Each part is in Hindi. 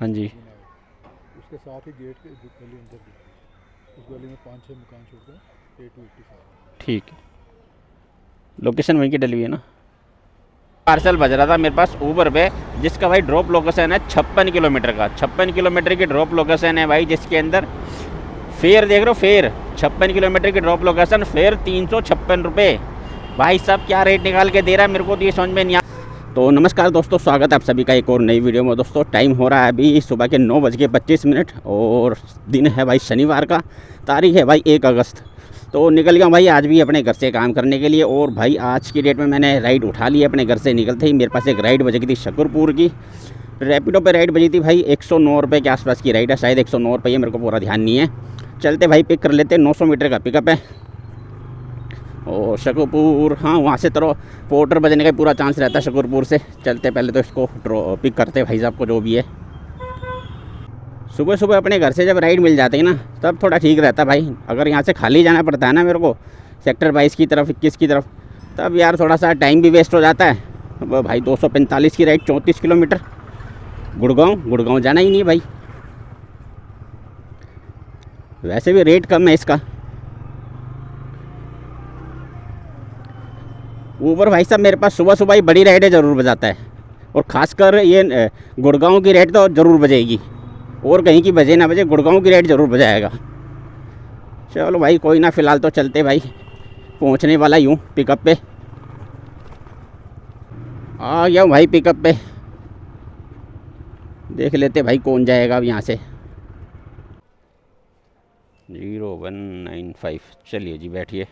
हाँ जी। बनाए। उसके साथ ही गेट के गली अंदर दिखती है। उस गली में 5-6 मकान छोड़ कर A285 ठीक है, लोकेशन वहीं की डली हुई है ना। पार्सल बज रहा था मेरे पास ऊबर पे, जिसका भाई ड्रॉप लोकेशन है 56 किलोमीटर का। 56 किलोमीटर की ड्रॉप लोकेशन है भाई, जिसके अंदर फेयर देख रहे हो, फेयर 56 किलोमीटर की ड्रॉप लोकेशन, फेयर 356 रुपये। भाई साहब क्या रेट निकाल के दे रहा है, मेरे को तो ये समझ में नहीं आ। तो नमस्कार दोस्तों, स्वागत है आप सभी का एक और नई वीडियो में। दोस्तों टाइम हो रहा है अभी सुबह के 9:25 और दिन है भाई शनिवार का, तारीख है भाई 1 अगस्त। तो निकल गया भाई आज भी अपने घर से काम करने के लिए। और भाई आज की डेट में मैंने राइड उठा ली। अपने घर से निकलते ही मेरे पास एक राइड बज गई थी शकरपुर की, रैपिडो पे राइड बजी थी भाई। 109 रुपये के आसपास की राइड है, शायद 109 रुपये, मेरे को पूरा ध्यान नहीं है। चलते भाई पिक कर लेते, 900 मीटर का पिकअप है। और शकरपुर, हाँ वहाँ से तो पोर्टर बजने का पूरा चांस रहता है शकरपुर से। चलते पहले तो इसको पिक करते भाई साहब को, जो भी है। सुबह सुबह अपने घर से जब राइड मिल जाती है ना, तब थोड़ा ठीक रहता है भाई। अगर यहाँ से खाली जाना पड़ता है ना मेरे को, सेक्टर 22 की तरफ, 21 की तरफ, तब यार थोड़ा सा टाइम भी वेस्ट हो जाता है। अब भाई 245 की राइड, 34 किलोमीटर, गुड़गांव जाना ही नहीं भाई। वैसे भी रेट कम है इसका। ऊबर भाई साहब मेरे पास सुबह सुबह ही बड़ी राइडें ज़रूर बजाता है, और ख़ासकर ये गुड़गांव की राइड तो ज़रूर बजेगी। और कहीं की बजे ना बजे, गुड़गांव की राइड ज़रूर बजाएगा। चलो भाई कोई ना, फ़िलहाल तो चलते भाई, पहुंचने वाला ही हूँ पिकअप पे। आ गया हूँ भाई पिकअप पे, देख लेते भाई कौन जाएगा अब यहाँ से। 0195, चलिए जी बैठिए।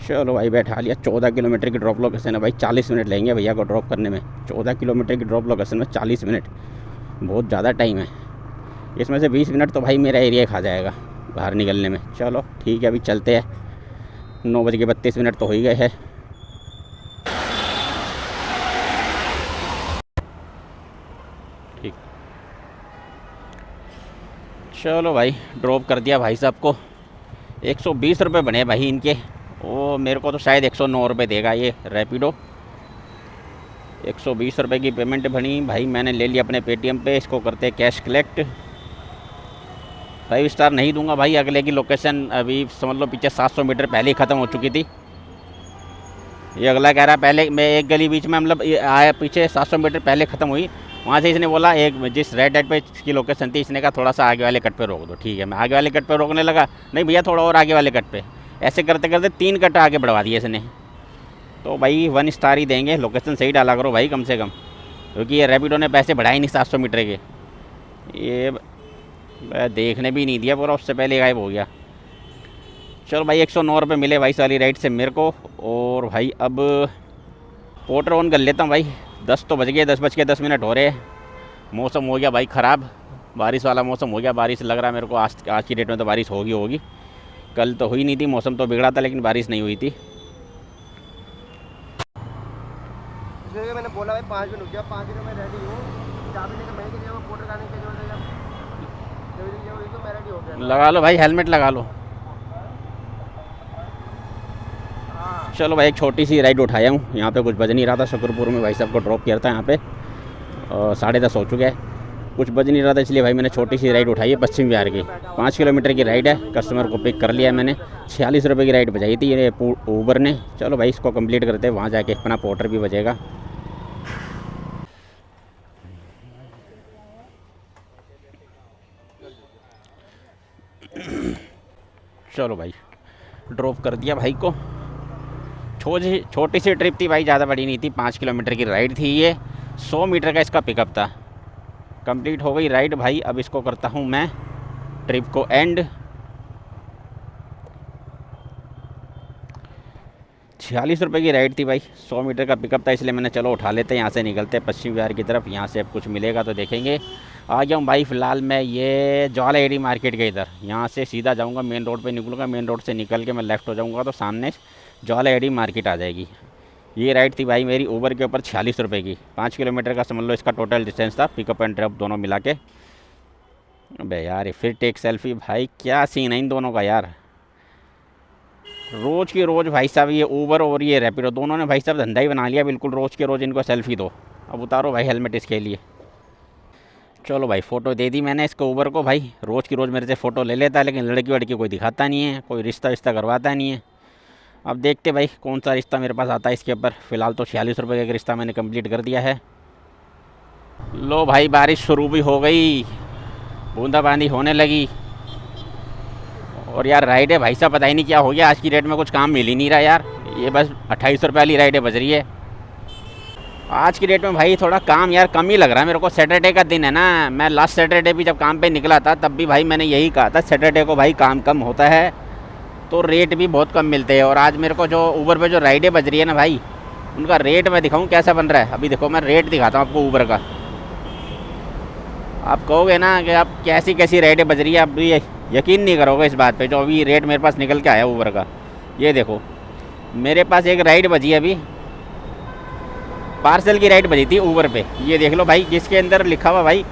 चलो भाई बैठा लिया। 14 किलोमीटर की ड्रॉप लोकेशन है भाई, 40 मिनट लेंगे भैया को ड्रॉप करने में। 14 किलोमीटर की ड्रॉप लोकेशन में 40 मिनट, बहुत ज़्यादा टाइम है। इसमें से 20 मिनट तो भाई मेरा एरिया खा जाएगा बाहर निकलने में। चलो ठीक है, अभी चलते हैं। 9:32 तो हो ही गए हैं। ठीक, चलो भाई ड्रॉप कर दिया भाई साहब को। 120 रुपये बने भाई इनके। ओ मेरे को तो शायद 109 रुपये देगा ये रैपिडो। 120 रुपये की पेमेंट बनी भाई, मैंने ले लिया अपने पेटीएम पे। इसको करते कैश कलेक्ट। 5 स्टार नहीं दूंगा भाई, अगले की लोकेशन अभी समझ लो पीछे 700 मीटर पहले ही ख़त्म हो चुकी थी। ये अगला कह रहा है पहले मैं एक गली बीच में, मतलब ये आया पीछे 700 मीटर पहले ख़त्म हुई। वहाँ से इसने बोला, एक जिस रेड लाइट पे इसकी लोकेशन थी, इसने कहा थोड़ा सा आगे वाले कट पे रोक दो। ठीक है, मैं आगे वाले कट पे रोकने लगा, नहीं भैया थोड़ा और आगे वाले कट पे। ऐसे करते करते 3 कट आगे बढ़वा दिए इसने। तो भाई 1 स्टार ही देंगे, लोकेशन सही डाला करो भाई कम से कम, क्योंकि ये रैपिडो ने पैसे बढ़ाए नहीं 700 मीटर के। ये देखने भी नहीं दिया पूरा, उससे पहले गायब हो गया। चलो भाई 109 रुपये मिले भाई सारी राइड से मेरे को। और भाई अब पोर्टर ऑन कर लेता हूँ भाई। 10 तो बज गए, 10:10 हो रहे हैं। मौसम हो गया भाई ख़राब, बारिश वाला मौसम हो गया। बारिश लग रहा है मेरे को आज की डेट में तो बारिश होगी। कल तो हुई नहीं थी, मौसम तो बिगड़ा था, लेकिन बारिश नहीं हुई थी। मैंने बोला भाई 5 मिनट रुक गया, 5 मिनट में रेडी हूँ। चाबी लेकर मैं की जगह पोर्टर आने की जरूरत है। जब तो मैं रेडी हो गया। लगा लो भाई, हेलमेट लगा लो। चलो भाई एक छोटी सी राइड उठाया हूँ। यहाँ पे कुछ बज नहीं रहा था शकरपुर में, भाई साहब को ड्रॉप किया था यहाँ पे। 10:30 हो चुके हैं, कुछ बज नहीं रहा था, इसलिए भाई मैंने छोटी सी राइड उठाई है पश्चिम बिहार की। 5 किलोमीटर की राइड है, कस्टमर को पिक कर लिया है मैंने। 46 रुपये की राइड बजाई थी ये ऊबर ने। चलो भाई इसको कंप्लीट करते हैं, वहाँ जाके अपना पोर्टर भी बजेगा। चलो भाई ड्रॉप कर दिया भाई को। छोटी सी ट्रिप थी भाई, ज़्यादा बड़ी नहीं थी। 5 किलोमीटर की राइड थी ये, 100 मीटर का इसका पिकअप था। कंप्लीट हो गई राइड भाई। अब इसको करता हूँ मैं ट्रिप को एंड। 46 रुपये की राइड थी भाई, 100 मीटर का पिकअप था, इसलिए मैंने चलो उठा लेते हैं। यहाँ से निकलते हैं पश्चिम बिहार की तरफ। यहाँ से अब कुछ मिलेगा तो देखेंगे। आ गया हूँ भाई फ़िलहाल मैं ये ज्वाला एडी मार्केट के इधर। यहाँ से सीधा जाऊँगा, मेन रोड पे निकलूँगा। मेन रोड से निकल के मैं लेफ़्ट हो जाऊँगा तो सामने ज्वाला एडी मार्केट आ जाएगी। ये राइड थी भाई मेरी ऊबर के ऊपर 46 रुपये की। 5 किलोमीटर का समझ लो इसका टोटल डिस्टेंस था, पिकअप एंड ड्रॉप दोनों मिला के। अबे यार ये फिर टेक सेल्फी, भाई क्या सीन है इन दोनों का यार। रोज़ की रोज़ भाई साहब ये ऊबर और ये रैपिडो दोनों ने भाई साहब धंधा ही बना लिया बिल्कुल। रोज़ के रोज़ इनको सेल्फी दो। अब उतारो भाई हेलमेट इसके लिए। चलो भाई फ़ोटो दे दी मैंने इसको ऊबर को। भाई रोज़ की रोज़ मेरे से फ़ोटो ले लेता है, लेकिन लड़की वड़की कोई दिखाता नहीं है, कोई रिश्ता विश्ता करवाता नहीं है। अब देखते भाई कौन सा रिश्ता मेरे पास आता है इसके ऊपर। फ़िलहाल तो 46 रुपये का एक रिश्ता मैंने कंप्लीट कर दिया है। लो भाई बारिश शुरू भी हो गई, बूंदाबांदी होने लगी। और यार राइड है भाई साहब, पता ही नहीं क्या हो गया, आज की डेट में कुछ काम मिल ही नहीं रहा यार। ये बस 28 रुपये वाली राइड बज रही है आज की डेट में। भाई थोड़ा काम यार कम ही लग रहा है मेरे को। सैटरडे का दिन है ना, मैं लास्ट सैटरडे भी जब काम पे निकला था तब भी भाई मैंने यही कहा था, सैटरडे को भाई काम कम होता है तो रेट भी बहुत कम मिलते हैं। और आज मेरे को जो ऊबर पे जो राइडें बज रही है ना भाई, उनका रेट मैं दिखाऊं कैसा बन रहा है। अभी देखो मैं रेट दिखाता हूँ आपको ऊबर का। आप कहोगे ना कि आप कैसी कैसी राइडें बज रही है, आप भी यकीन नहीं करोगे इस बात पे। जो अभी रेट मेरे पास निकल के आया ऊबर का, ये देखो मेरे पास एक राइड बजी है अभी, पार्सल की राइड बजी थी ऊबर पे। ये देख लो भाई, जिसके अंदर लिखा हुआ भाई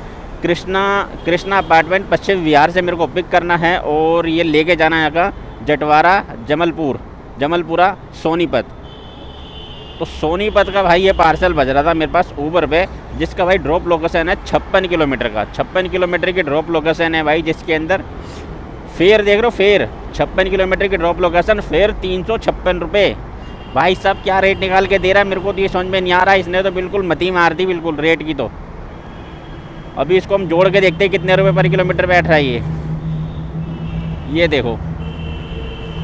कृष्णा अपार्टमेंट पश्चिम विहार से मेरे को पिक करना है और ये लेके जाना है यहाँ का जटवारा जमलपुरा सोनीपत। तो सोनीपत का भाई ये पार्सल बज रहा था मेरे पास ऊबर पे, जिसका भाई ड्रॉप लोकेशन है 56 किलोमीटर का। 56 किलोमीटर की ड्रॉप लोकेशन है भाई, जिसके अंदर फेयर देख लो, फेयर 56 किलोमीटर की ड्रॉप लोकेशन, फेयर 356 रुपये। भाई साहब क्या रेट निकाल के दे रहा है मेरे को तो ये समझ में नहीं आ रहा है। इसने तो बिल्कुल मती मार दी बिल्कुल रेट की। तो अभी इसको हम जोड़ के देखते हैं कितने रुपए पर किलोमीटर बैठ रहा है ये देखो,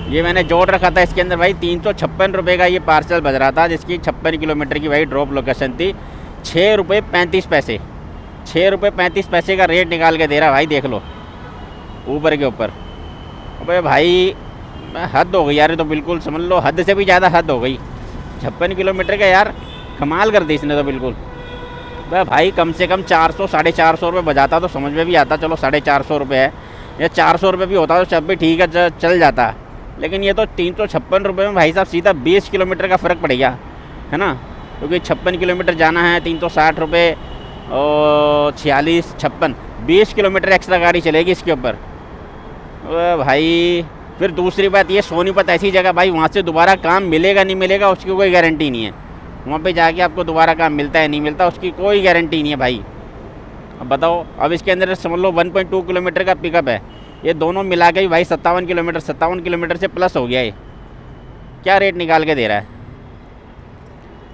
ये मैंने जोड़ रखा था इसके अंदर भाई 356 रुपये का ये पार्सल बज रहा था, जिसकी 56 किलोमीटर की भाई ड्रॉप लोकेशन थी। 6 रुपये 35 पैसे, 6 रुपये 35 पैसे का रेट निकाल के दे रहा भाई, देख लो ऊबर के ऊपर। अबे भाई हद हो गई यार, ये तो बिल्कुल समझ लो हद से भी ज़्यादा हद हो गई। 56 किलोमीटर का यार कमाल कर दी इसने तो बिल्कुल। भाई कम से कम 400 साढ़े 400 रुपये बजाता तो समझ में भी आता, चलो 450 रुपये है या 400 रुपये भी होता तो सब भी ठीक है चल जाता। लेकिन ये तो 356 रुपये में भाई साहब सीधा 20 किलोमीटर का फ़र्क पड़ गया है ना, क्योंकि 56 किलोमीटर जाना है 360 रुपये और 46 56 20 किलोमीटर एक्स्ट्रा गाड़ी चलेगी इसके ऊपर। भाई फिर दूसरी बात ये, सोनीपत ऐसी जगह भाई वहाँ से दोबारा काम मिलेगा नहीं मिलेगा उसकी कोई गारंटी नहीं है। वहाँ पे जाके आपको दोबारा काम मिलता है नहीं मिलता उसकी कोई गारंटी नहीं है भाई। अब बताओ, अब इसके अंदर समझ लो 1.2 किलोमीटर का पिकअप है, ये दोनों मिला के भी भाई 57 किलोमीटर से प्लस हो गया। ये क्या रेट निकाल के दे रहा है।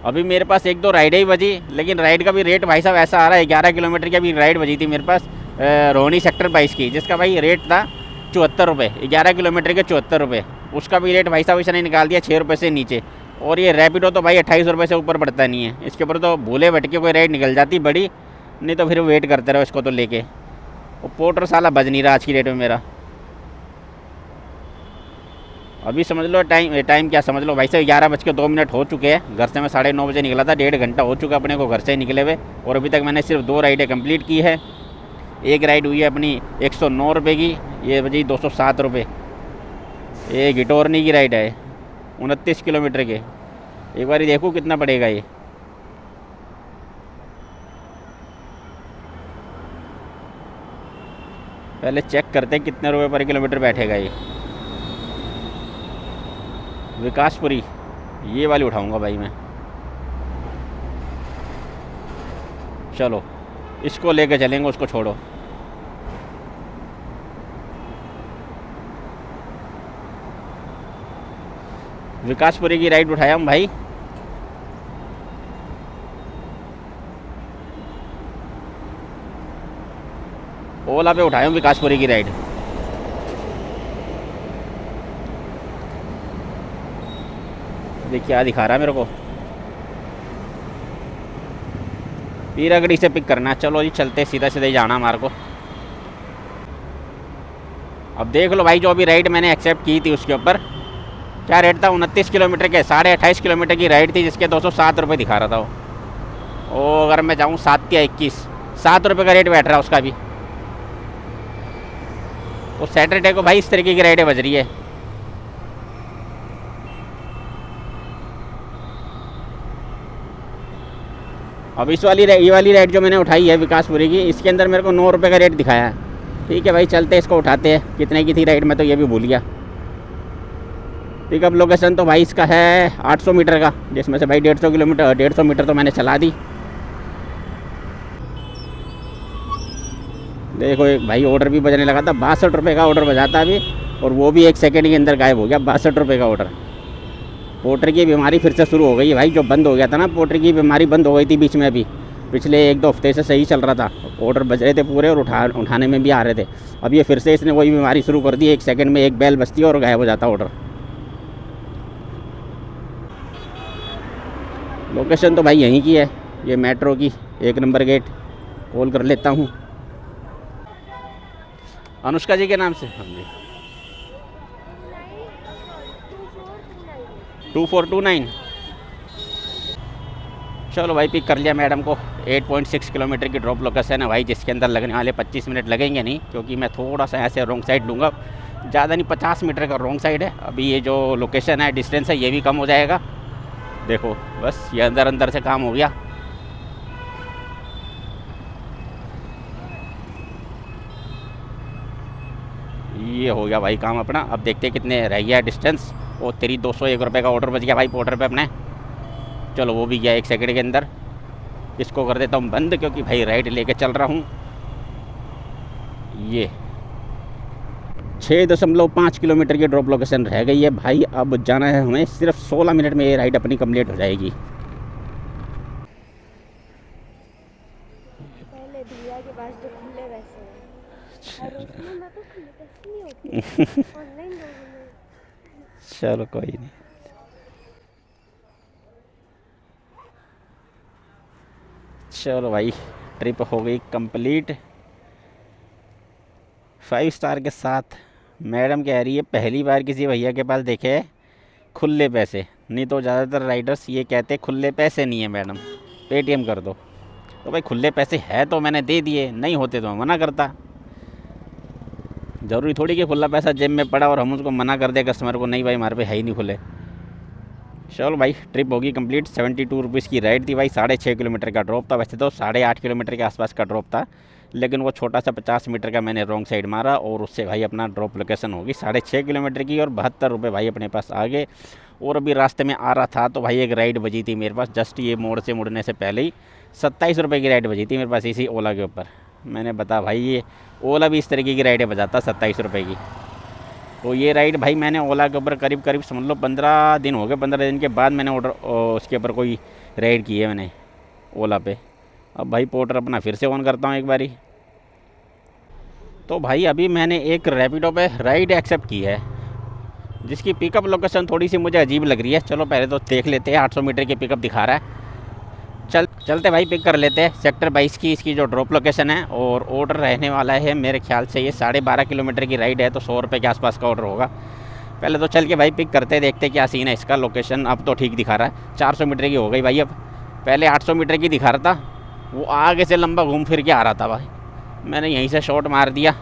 अभी मेरे पास 1-2 राइडें ही बजी, लेकिन राइड का भी रेट भाई साहब ऐसा आ रहा है। 11 किलोमीटर की अभी राइड बजी थी मेरे पास रोहिणी सेक्टर 22 की, जिसका भाई रेट था 74 रुपये, 11 किलोमीटर के 74 रुपये। उसका भी रेट भाई साहब इसने निकाल दिया 6 रुपये से नीचे। और ये रैपिडो तो भाई 28 रुपये से ऊपर पड़ता नहीं है, इसके ऊपर तो भूले भटके कोई राइड निकल जाती बड़ी, नहीं तो फिर वेट करते रहो इसको तो लेके। वो पोर्टर साला बज नहीं रहा आज की डेट में मेरा। अभी समझ लो टाइम क्या समझ लो भाई साहब 11:02 हो चुके हैं। घर से मैं 9:30 बजे निकला था, 1.5 घंटा हो चुका अपने को घर से निकले हुए, और अभी तक मैंने सिर्फ 2 राइडें कंप्लीट की है। एक राइड हुई है अपनी 109 रुपये की, ये बजी 207 रुपये। ये गिटोरनी की राइड है 29 किलोमीटर के। एक बार देखो कितना पड़ेगा ये। पहले चेक करते हैं कितने रुपए पर किलोमीटर बैठेगा ये। विकासपुरी ये वाली उठाऊंगा भाई मैं। चलो इसको लेके चलेंगे, उसको छोड़ो। विकासपुरी की राइड उठाया हम भाई। ओला पे उठाया हूँ विकासपुरी की राइड। देखिए क्या दिखा रहा है मेरे को, पीरागढ़ी से पिक करना है। चलो जी चलते, सीधा सीधा ही जाना हमारे को। अब देख लो भाई, जो अभी राइड मैंने एक्सेप्ट की थी उसके ऊपर क्या रेट था, 29 किलोमीटर के 28.5 किलोमीटर की राइड थी, जिसके 207 रुपये दिखा रहा था वो। और अगर मैं जाऊँ 7 या 21, 7 रुपये का रेट बैठ रहा है उसका भी। तो सैटरडे को भाई इस तरीके की राइडें बज रही है। अब ये वाली राइड जो मैंने उठाई है विकासपुरी की, इसके अंदर मेरे को 9 रुपये का रेट दिखाया है। ठीक है भाई चलते इसको उठाते हैं। कितने की थी राइड में तो ये भी भूल गया। पिकअप लोकेशन तो भाई इसका है 800 मीटर का, जिसमें से भाई 150 मीटर तो मैंने चला दी। देखो एक भाई ऑर्डर भी बजने लगा था, 62 रुपये का ऑर्डर बजा था अभी, और वो भी 1 सेकंड के अंदर गायब हो गया। 62 रुपये का ऑर्डर। पोल्ट्री की बीमारी फिर से शुरू हो गई है भाई, जो बंद हो गया था ना, पोल्ट्री की बीमारी बंद हो गई थी बीच में, अभी पिछले 1-2 हफ्ते से सही चल रहा था, ऑर्डर बज रहे थे पूरे और उठाने में भी आ रहे थे। अब ये फिर से इसने वही बीमारी शुरू कर दी, 1 सेकंड में एक बेल बजती है और गायब हो जाता ऑर्डर। लोकेशन तो भाई यहीं की है, ये मेट्रो की 1 नंबर गेट। कॉल कर लेता हूँ अनुष्का जी के नाम से। हाँ जी 2429। चलो भाई पिक कर लिया मैडम को। 8.6 किलोमीटर की ड्रॉप लोकेशन है भाई, जिसके अंदर लगने वाले 25 मिनट लगेंगे नहीं, क्योंकि मैं थोड़ा सा ऐसे रॉन्ग साइड लूँगा, ज़्यादा नहीं 50 मीटर का रॉन्ग साइड है। अभी ये जो लोकेशन है, डिस्टेंस है, ये भी कम हो जाएगा। देखो बस ये अंदर अंदर से काम हो गया। ये हो गया भाई काम अपना। अब देखते हैं कितने रह गया डिस्टेंस। और तेरी 201 रुपये का ऑर्डर बच गया भाई पोर्टर पे अपने। चलो वो भी गया 1 सेकंड के अंदर। इसको कर देता हूँ बंद, क्योंकि भाई राइड लेके चल रहा हूँ। ये 6.5 किलोमीटर की ड्रॉप लोकेशन रह गई है भाई। अब जाना है हमें, सिर्फ 16 मिनट में ये राइड अपनी कंप्लीट हो जाएगी। पहले भैया के पास जो खुले पैसे हैं और उसमें ना तो खुले पैसे नहीं होते ऑनलाइन लोगों में। चलो कोई नहीं। चलो भाई ट्रिप हो गई कंप्लीट 5 स्टार के साथ। मैडम कह रही है पहली बार किसी भैया के पास देखे खुले पैसे, नहीं तो ज़्यादातर राइडर्स ये कहते खुले पैसे नहीं है मैडम, पेटीएम कर दो। तो भाई खुले पैसे है तो मैंने दे दिए, नहीं होते तो मैं मना करता। ज़रूरी थोड़ी कि खुला पैसा जेब में पड़ा और हम उसको मना कर दे कस्टमर को, नहीं भाई हमारे पे है ही नहीं खुले। चलो भाई ट्रिप होगी कंप्लीट। 72 रुपीज़ की राइड थी भाई। 6.5 किलोमीटर का ड्रॉप था, वैसे तो 8.5 किलोमीटर के आसपास का ड्रॉप था, लेकिन वो छोटा सा 50 मीटर का मैंने रॉन्ग साइड मारा और उससे भाई अपना ड्रॉप लोकेशन होगी 6.5 किलोमीटर की। और 72 रुपये भाई अपने पास आ गए। और अभी रास्ते में आ रहा था तो भाई एक राइड बजी थी मेरे पास, जस्ट ये मोड़ से मुड़ने से पहले ही 27 रुपये की राइड बजी थी मेरे पास इसी ओला के ऊपर। मैंने बता भाई ये ओला भी इस तरीके की राइडें बजाता 27 रुपये की। तो ये राइड भाई मैंने ओला के ऊपर करीब समझ लो 15 दिन हो गए। 15 दिन के बाद मैंने ऑर्डर उसके ऊपर कोई राइड की है मैंने ओला पे। अब भाई पोर्टर अपना फिर से ऑन करता हूँ एक बारी। तो भाई अभी मैंने एक रैपिडो पे राइड एक्सेप्ट की है, जिसकी पिकअप लोकेशन थोड़ी सी मुझे अजीब लग रही है। चलो पहले तो देख लेते हैं। 800 मीटर की पिकअप दिखा रहा है। चलते भाई पिक कर लेते हैं। सेक्टर 22 की इसकी जो ड्रॉप लोकेशन है। और ऑर्डर रहने वाला है मेरे ख्याल से ये 12.5 किलोमीटर की राइड है, तो 100 रुपये के आसपास का ऑर्डर होगा। पहले तो चल के भाई पिक करते देखते क्या सीन है इसका। लोकेशन अब तो ठीक दिखा रहा है। 400 मीटर की हो गई भाई। अब पहले 800 मीटर की दिखा रहा था, वो आगे से लंबा घूम फिर के आ रहा था भाई। मैंने यहीं से शॉट मार दिया।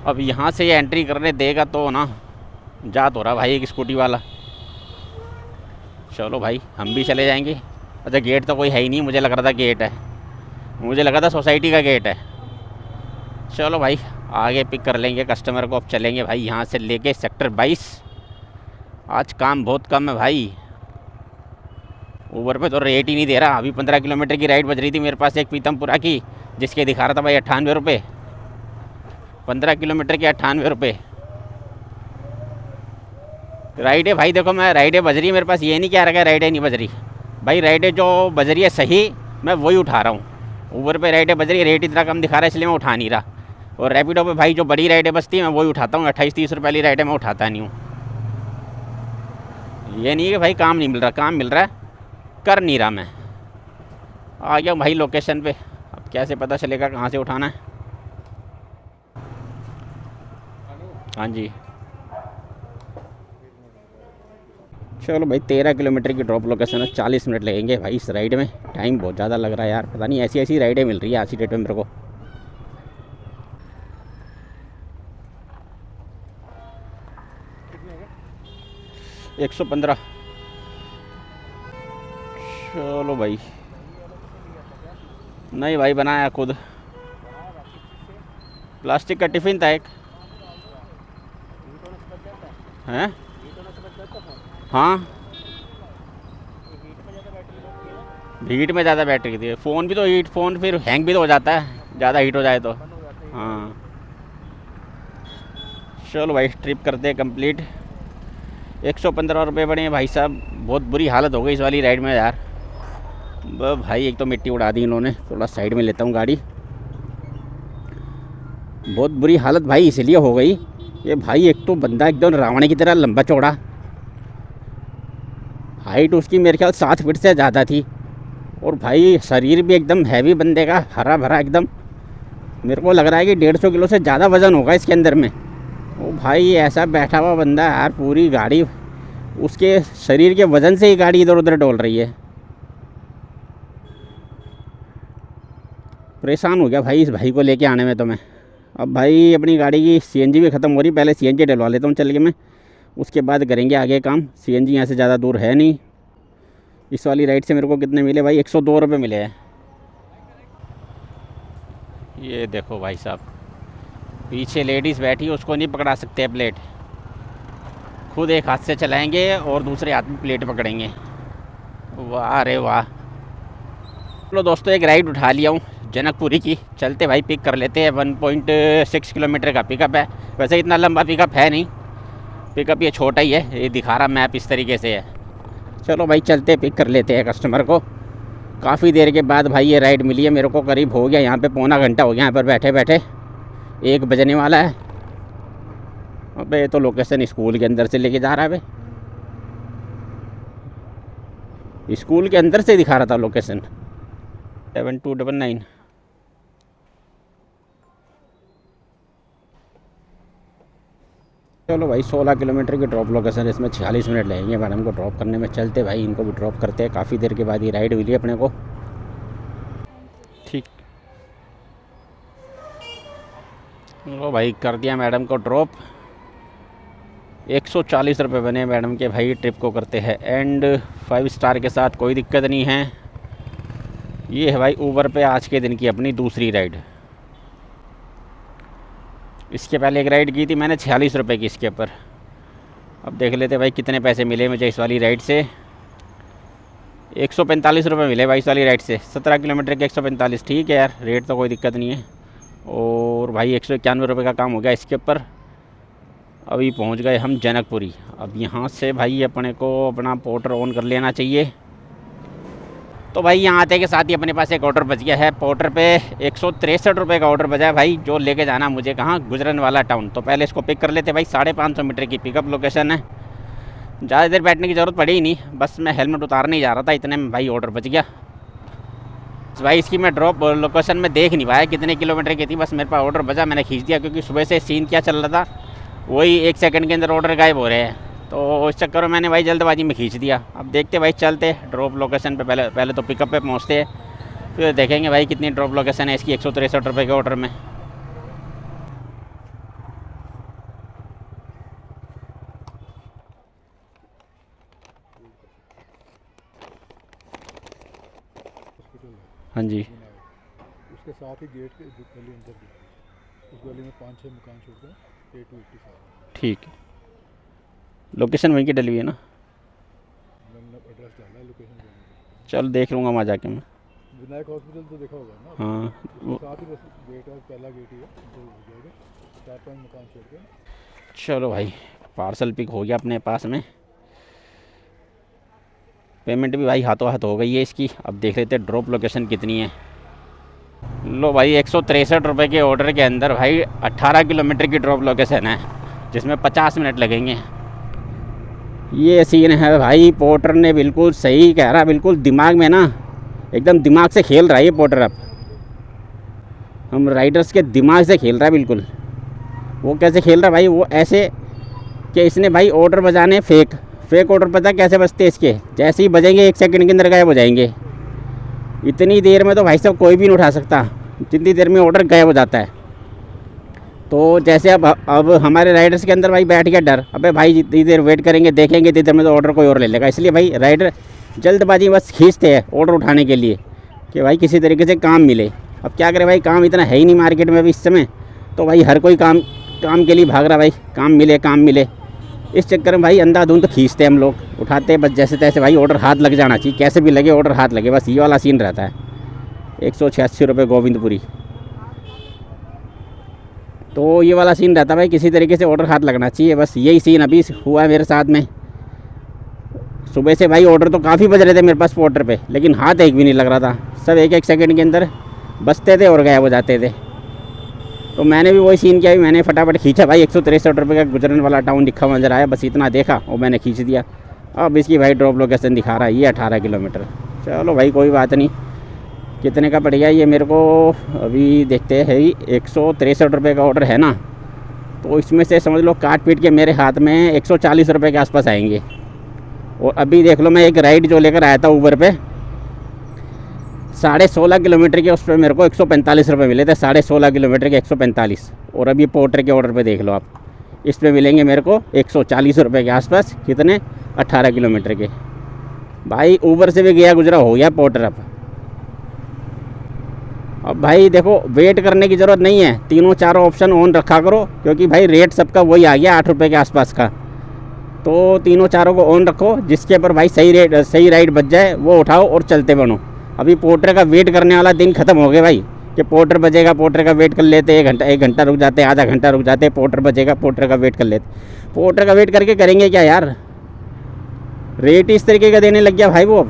अब यहाँ से ये एंट्री करने देगा तो ना, जा तो रहा भाई एक स्कूटी वाला। चलो भाई हम भी चले जाएंगे। अच्छा गेट तो कोई है ही नहीं, मुझे लग रहा था गेट है, मुझे लगा था सोसाइटी का गेट है। चलो भाई आगे पिक कर लेंगे कस्टमर को। अब चलेंगे भाई यहाँ से लेके सेक्टर 22। आज काम बहुत कम है भाई। ऊबर पे तो रेट ही नहीं दे रहा। अभी 15 किलोमीटर की राइड बज रही थी मेरे पास एक पीतमपुरा की, जिसके दिखा रहा था भाई 98 रुपये। 15 किलोमीटर के 98 रुपये राइड है भाई। देखो मैं राइडें बज रही है मेरे पास, ये नहीं क्या रखा राइडें नहीं बज रही भाई। राइडें जो बज रही है सही मैं वही उठा रहा हूँ। ऊबर पे राइडें बज रही है, रेट इतना कम दिखा रहा है इसलिए मैं उठा नहीं रहा। और रैपिडो पे भाई जो बड़ी राइडें बजती हैं मैं वही उठाता हूँ। 28-30 रुपये वाली राइडें मैं उठाता नहीं हूँ। ये नहीं कि भाई काम नहीं मिल रहा, काम मिल रहा है, कर नहीं रहा मैं। आ गया भाई लोकेशन पे। अब कैसे पता चलेगा कहाँ से उठाना है। हाँ जी चलो भाई 13 किलोमीटर की ड्रॉप लोकेशन है। 40 मिनट लगेंगे भाई इस राइड में। टाइम बहुत ज़्यादा लग रहा है यार, पता नहीं ऐसी राइडें मिल रही है आज की डेट में मेरे को। कितने 115। चलो भाई नहीं भाई बनाया खुद। प्लास्टिक का टिफ़िन था एक हैं। हाँ हीट में ज़्यादा बैटरी थी। फ़ोन भी तो हीट, फ़ोन फिर हैंग भी तो हो जाता है ज़्यादा हीट हो जाए तो। हाँ चलो भाई ट्रिप करते हैं कंप्लीट। 115 रुपये पड़े हैं भाई साहब। बहुत बुरी हालत हो गई इस वाली राइड में यार। भाई एक तो मिट्टी उड़ा दी इन्होंने। थोड़ा साइड में लेता हूँ गाड़ी। बहुत बुरी हालत भाई इसलिए हो गई ये भाई, एक तो बंदा एकदम रावण की तरह लंबा चौड़ा, हाइट उसकी मेरे ख्याल 7 फीट से ज़्यादा थी, और भाई शरीर भी एकदम हैवी बंदे का, हरा भरा एकदम। मेरे को लग रहा है कि 150 किलो से ज़्यादा वज़न होगा इसके अंदर में। ओ भाई ऐसा बैठा हुआ बंदा यार, पूरी गाड़ी उसके शरीर के वज़न से ही गाड़ी इधर उधर डोल रही है। परेशान हो गया भाई इस भाई को लेके आने में तो मैं। अब भाई अपनी गाड़ी की सीएनजी भी ख़त्म हो रही, पहले सीएनजी डलवा लेता हूँ चल के मैं, उसके बाद करेंगे आगे काम। सीएनजी यहाँ से ज़्यादा दूर है नहीं। इस वाली राइड से मेरे को कितने मिले भाई? 102 रुपये मिले हैं। ये देखो भाई साहब, पीछे लेडीज़ बैठी, उसको नहीं पकड़ा सकते प्लेट, खुद एक हाथ से चलाएंगे और दूसरे हाथ में प्लेट पकड़ेंगे। वाह अरे वाह। चलो दोस्तों एक राइड उठा लिया हूँ जनकपुरी की, चलते भाई पिक कर लेते हैं। 1.6 किलोमीटर का पिकअप है। वैसे इतना लंबा पिकअप है नहीं, पिकअप ये छोटा ही है, ये दिखा रहा मैप इस तरीके से है। चलो भाई चलते पिक कर लेते हैं कस्टमर को। काफ़ी देर के बाद भाई ये राइड मिली है मेरे को, करीब हो गया यहाँ पे पौना घंटा हो गया यहाँ पर बैठे बैठे, 1 बजने वाला है। अबे ये तो लोकेशन स्कूल के अंदर से लेके जा रहा है भाई, स्कूल के अंदर से दिखा रहा था लोकेशन। 7299। चलो भाई 16 किलोमीटर की ड्रॉप लोकेशन, इसमें 46 मिनट लगेंगे मैडम को ड्रॉप करने में। चलते भाई इनको भी ड्रॉप करते हैं, काफ़ी देर के बाद ये राइड मिली अपने को। ठीक लो भाई कर दिया मैडम को ड्रॉप। 140 रुपये बने मैडम के भाई। ट्रिप को करते हैं एंड 5 स्टार के साथ, कोई दिक्कत नहीं है। ये है भाई ऊबर पे आज के दिन की अपनी दूसरी राइड। इसके पहले एक राइड की थी मैंने 46 रुपये की इसके ऊपर। अब देख लेते भाई कितने पैसे मिले मुझे इस वाली राइड से। 145 रुपये मिले भाई इस वाली राइड से। 17 किलोमीटर के 145, ठीक है यार, रेट तो कोई दिक्कत नहीं है। और भाई 191 रुपये का काम हो गया इसके ऊपर। अभी पहुंच गए हम जनकपुरी। अब यहाँ से भाई अपने को अपना पोर्टर ऑन कर लेना चाहिए। तो भाई यहाँ आते के साथ ही अपने पास एक ऑर्डर बच गया है। पोर्टर पे 163 रुपये का ऑर्डर बचा है भाई, जो लेके जाना मुझे कहाँ, गुजरनवाला टाउन। तो पहले इसको पिक कर लेते भाई। 550 मीटर की पिकअप लोकेशन है, ज़्यादा देर बैठने की ज़रूरत पड़ी ही नहीं, बस मैं हेलमेट उतारने ही जा रहा था, इतने में भाई ऑर्डर बच गया। भाई इसकी मैं ड्रॉप लोकेशन में देख नहीं पाया कितने किलोमीटर की थी, बस मेरे पास ऑर्डर बचा, मैंने खींच दिया। क्योंकि सुबह से सीन क्या चल रहा था, वही 1 सेकंड के अंदर ऑर्डर गायब हो रहे हैं, तो इस चक्कर में मैंने भाई जल्दबाजी में खींच दिया। अब देखते भाई चलते ड्रॉप लोकेशन पे, पहले तो पिकअप पे पहुंचते हैं, फिर देखेंगे भाई कितनी ड्रॉप लोकेशन है इसकी 163 रुपये के ऑर्डर में। हाँ जी, उसके साथ ही गेट के गली अंदर दिखती है। उस गली में 5-6 मकान छोड़ दें, A2 87। ठीक है, लोकेशन वहीं की डली हुई है ना? मैंने एड्रेस डाला है, लोकेशन। चल देख लूँगा वहाँ जाके मैं। विनायक हॉस्पिटल तो देखा होगा ना? हाँ उसके साथ ही बस गेट है, पहला गेट ही है, तो हो जाएगा। 4-5 मकान छोड़ दें। चलो भाई पार्सल पिक हो गया अपने पास में। पेमेंट भी भाई हाथों हाथ हो गई है इसकी। अब देख लेते हैं ड्रॉप लोकेशन कितनी है। लो भाई 163 रुपये के ऑर्डर के अंदर भाई 18 किलोमीटर की ड्रॉप लोकेशन है, जिसमें 50 मिनट लगेंगे। ये सीन है भाई, पोर्टर ने बिल्कुल सही कह रहा, बिल्कुल दिमाग में ना एकदम दिमाग से खेल रहा है ये पोर्टर। अब हम राइडर्स के दिमाग से खेल रहा है बिल्कुल। वो कैसे खेल रहा है भाई, वो ऐसे कि इसने भाई ऑर्डर बजाने फेक ऑर्डर, पता कैसे बजते हैं इसके, जैसे ही बजेंगे 1 सेकंड के अंदर गायब हो जाएंगे। इतनी देर में तो भाई साहब कोई भी नहीं उठा सकता, जितनी देर में ऑर्डर गायब हो जाता है। तो जैसे अब हमारे राइडर्स के अंदर भाई बैठ गया डर, अबे भाई जितनी देर वेट करेंगे देखेंगे इतनी देर में तो ऑर्डर कोई और ले लेगा। इसलिए भाई राइडर जल्दबाजी बस खींचते हैं ऑर्डर उठाने के लिए कि भाई किसी तरीके से काम मिले। अब क्या करें भाई, काम इतना है ही नहीं मार्केट में अभी इस समय, तो भाई हर कोई काम के लिए भाग रहा भाई, काम मिले। इस चक्कर में भाई अंधाधुंध खींचते हम लोग, उठाते बस जैसे तैसे भाई, ऑर्डर हाथ लग जाना चाहिए, कैसे भी लगे ऑर्डर हाथ लगे, बस ये वाला सीन रहता है। 186 रुपये गोविंदपुरी, तो ये वाला सीन रहता है भाई, किसी तरीके से ऑर्डर हाथ लगना चाहिए, बस यही सीन अभी हुआ है मेरे साथ में। सुबह से भाई ऑर्डर तो काफ़ी बज रहे थे मेरे पास पोर्टर पे, लेकिन हाथ एक भी नहीं लग रहा था, सब एक एक सेकंड के अंदर बसते थे और गायब हो जाते थे। तो मैंने भी वही सीन किया, मैंने फटाफट खींचा भाई। 163 रुपये का गुजरन वाला टाउन लिखा हुआ नजर आया, बस इतना देखा और मैंने खींच दिया। अब इसकी भाई ड्रॉप लोकेशन दिखा रहा है ये 18 किलोमीटर। चलो भाई कोई बात नहीं, कितने का पड़ गया ये मेरे को अभी देखते हैं। 163 रुपये का ऑर्डर है ना, तो इसमें से समझ लो काट पीट के मेरे हाथ में 140 रुपये के आसपास आएंगे। और अभी देख लो, मैं एक राइड जो लेकर आया था ऊबर पे 16.5 किलोमीटर के, उस पर मेरे को 145 रुपये मिले थे। 16.5 किलोमीटर के 145। और अभी पोर्टर के ऑर्डर पे देख लो आप, इस पर मिलेंगे मेरे को 140 रुपये के आसपास। कितने? 18 किलोमीटर के। भाई ऊबर से भी गया गुजरा हो गया पोर्टर। अब भाई देखो, वेट करने की ज़रूरत नहीं है, तीनों चारों ऑप्शन ऑन रखा करो, क्योंकि भाई रेट सबका वही आ गया 8 रुपये के आसपास का। तो तीनों चारों को ऑन रखो, जिसके ऊपर भाई सही राइड बच जाए वो उठाओ और चलते बनो। अभी पोर्टर का वेट करने वाला दिन ख़त्म हो गया भाई, कि पोर्टर बजेगा, पोर्टर का वेट कर लेते, 1 घंटा रुक जाते, आधा घंटा रुक जाते, पोर्टर बजेगा, पोर्टर का वेट कर लेते। पोर्टर का वेट करके करेंगे क्या यार, रेट इस तरीके का देने लग गया भाई वो।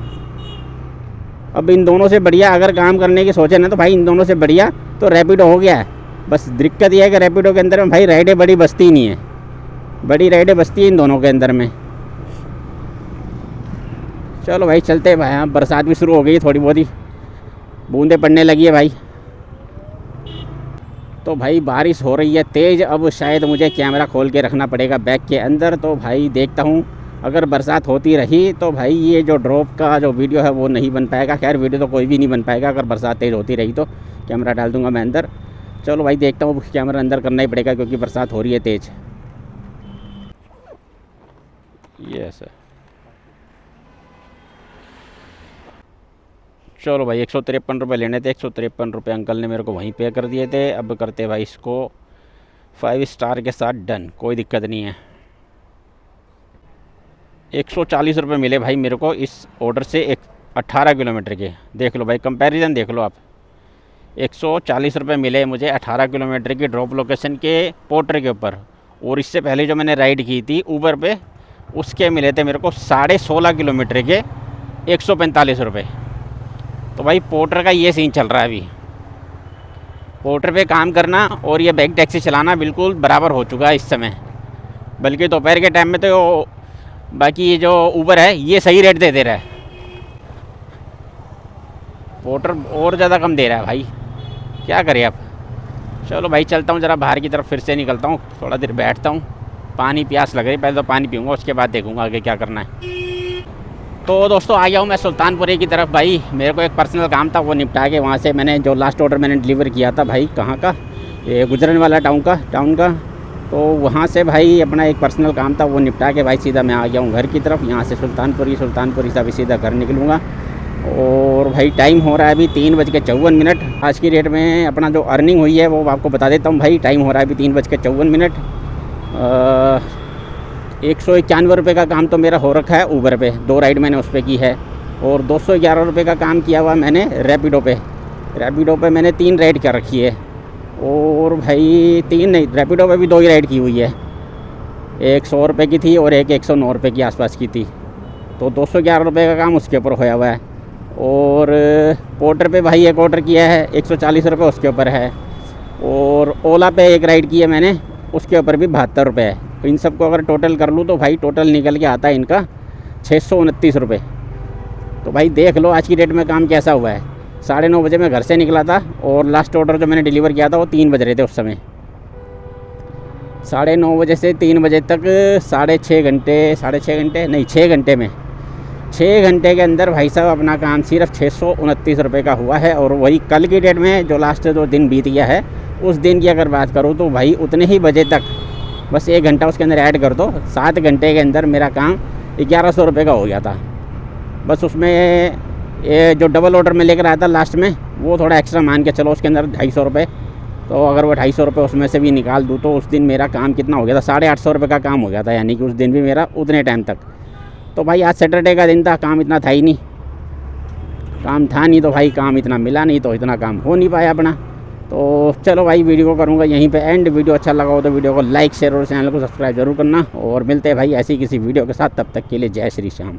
अब इन दोनों से बढ़िया अगर काम करने की सोचे ना, तो भाई इन दोनों से बढ़िया तो रैपिडो हो गया है। बस दिक्कत यह है कि रैपिडो के अंदर में भाई राइडें बड़ी बसती नहीं है, बड़ी राइडें बसती हैं इन दोनों के अंदर में। चलो भाई चलते हैं भाई। हाँ, बरसात भी शुरू हो गई, थोड़ी बहुत ही बूंदें पड़ने लगी है भाई। तो भाई बारिश हो रही है तेज़। अब शायद मुझे कैमरा खोल के रखना पड़ेगा बैग के अंदर। तो भाई देखता हूँ, अगर बरसात होती रही तो भाई ये जो ड्रॉप का जो वीडियो है वो नहीं बन पाएगा। खैर वीडियो तो कोई भी नहीं बन पाएगा, अगर बरसात तेज़ होती रही तो कैमरा डाल दूँगा मैं अंदर। चलो भाई देखता हूँ, कैमरा अंदर करना ही पड़ेगा क्योंकि बरसात हो रही है तेज़। यस चलो भाई 153 रुपये लेने थे, 153 रुपये अंकल ने मेरे को वहीं पे कर दिए थे। अब करते भाई इसको 5 स्टार के साथ डन, कोई दिक्कत नहीं है। 140 रुपये मिले भाई मेरे को इस ऑर्डर से 18 किलोमीटर के। देख लो भाई कंपैरिजन देख लो आप, 140 रुपये मिले मुझे 18 किलोमीटर की ड्रॉप लोकेशन के पोर्टर के ऊपर। और इससे पहले जो मैंने राइड की थी ऊबर पे, उसके मिले थे मेरे को 16.5 किलोमीटर के 145 रुपये। तो भाई पोर्टर का ये सीन चल रहा है अभी। पोर्टर पे काम करना और ये बैग टैक्सी चलाना बिल्कुल बराबर हो चुका है इस समय। बल्कि दोपहर के टाइम में तो बाकी ये जो ऊबर है ये सही रेट दे रहा है, पोर्टर और ज़्यादा कम दे रहा है भाई, क्या करें अब। चलो भाई चलता हूँ ज़रा बाहर की तरफ, फिर से निकलता हूँ, थोड़ा देर बैठता हूँ, पानी प्यास लग रही, पहले तो पानी पीऊँगा उसके बाद देखूँगा आगे क्या करना है। तो दोस्तों आ गया हूँ मैं सुल्तानपुरी की तरफ। भाई मेरे को एक पर्सनल काम था, वो निपटा के वहाँ से मैंने जो लास्ट ऑर्डर मैंने डिलीवर किया था भाई, कहाँ का, ये गुजरन वाला टाउन का, तो वहाँ से भाई अपना एक पर्सनल काम था वो निपटा के भाई सीधा मैं आ गया हूँ घर की तरफ। यहाँ से सुल्तानपुरी से अभी सीधा घर निकलूँगा। और भाई टाइम हो रहा है अभी 3:54। आज की डेट में अपना जो अर्निंग हुई है वो आपको बता देता हूँ भाई। टाइम हो रहा है अभी 3:54। 191 रुपये का काम तो मेरा हो रखा है ऊबर पे, 2 राइड मैंने उस पर की है। और 211 रुपये का काम किया हुआ मैंने रैपिडो पे मैंने 3 राइड कर रखी है। और भाई 3 नहीं, रैपिडो पे भी 2 ही राइड की हुई है, एक 100 रुपये की थी और एक 109 रुपये की आसपास की थी। तो 211 रुपये का काम उसके ऊपर होया हुआ है। और पोर्टर पे भाई एक ऑर्डर किया है 140 रुपये उसके ऊपर है। और ओला पे एक राइड की है मैंने, उसके ऊपर भी 72 रुपये है। तो इन सबको अगर टोटल कर लूँ तो भाई टोटल निकल के आता है इनका 629 रुपये। तो भाई देख लो आज की डेट में काम कैसा हुआ है। 9:30 बजे मैं घर से निकला था और लास्ट ऑर्डर जो मैंने डिलीवर किया था वो 3 बज रहे थे उस समय। 9:30 बजे से 3 बजे तक 6.5 घंटे नहीं 6 घंटे में 6 घंटे के अंदर भाई साहब अपना काम सिर्फ 629 रुपये का हुआ है। और वही कल की डेट में जो लास्ट जो दिन बीत गया है उस दिन की अगर बात करूँ तो भाई उतने ही बजे तक बस 1 घंटा उसके अंदर ऐड कर दो, 7 घंटे के अंदर मेरा काम 1100 रुपये का हो गया था। बस उसमें ये जो डबल ऑर्डर में लेकर आया था लास्ट में वो थोड़ा एक्स्ट्रा मान के चलो, उसके अंदर 250 रुपये तो अगर वो 250 रुपये उसमें से भी निकाल दूँ तो उस दिन मेरा काम कितना हो गया था, 850 रुपये का काम हो गया था, यानी कि उस दिन भी मेरा उतने टाइम तक। तो भाई आज सैटरडे का दिन था, काम इतना था ही नहीं, काम था नहीं तो भाई काम इतना मिला नहीं, तो इतना काम हो नहीं पाया अपना। तो चलो भाई वीडियो को करूँगा यहीं पे एंड। वीडियो अच्छा लगा हो तो वीडियो को लाइक शेयर और चैनल को सब्सक्राइब जरूर करना, और मिलते हैं भाई ऐसी किसी वीडियो के साथ। तब तक के लिए जय श्री श्याम।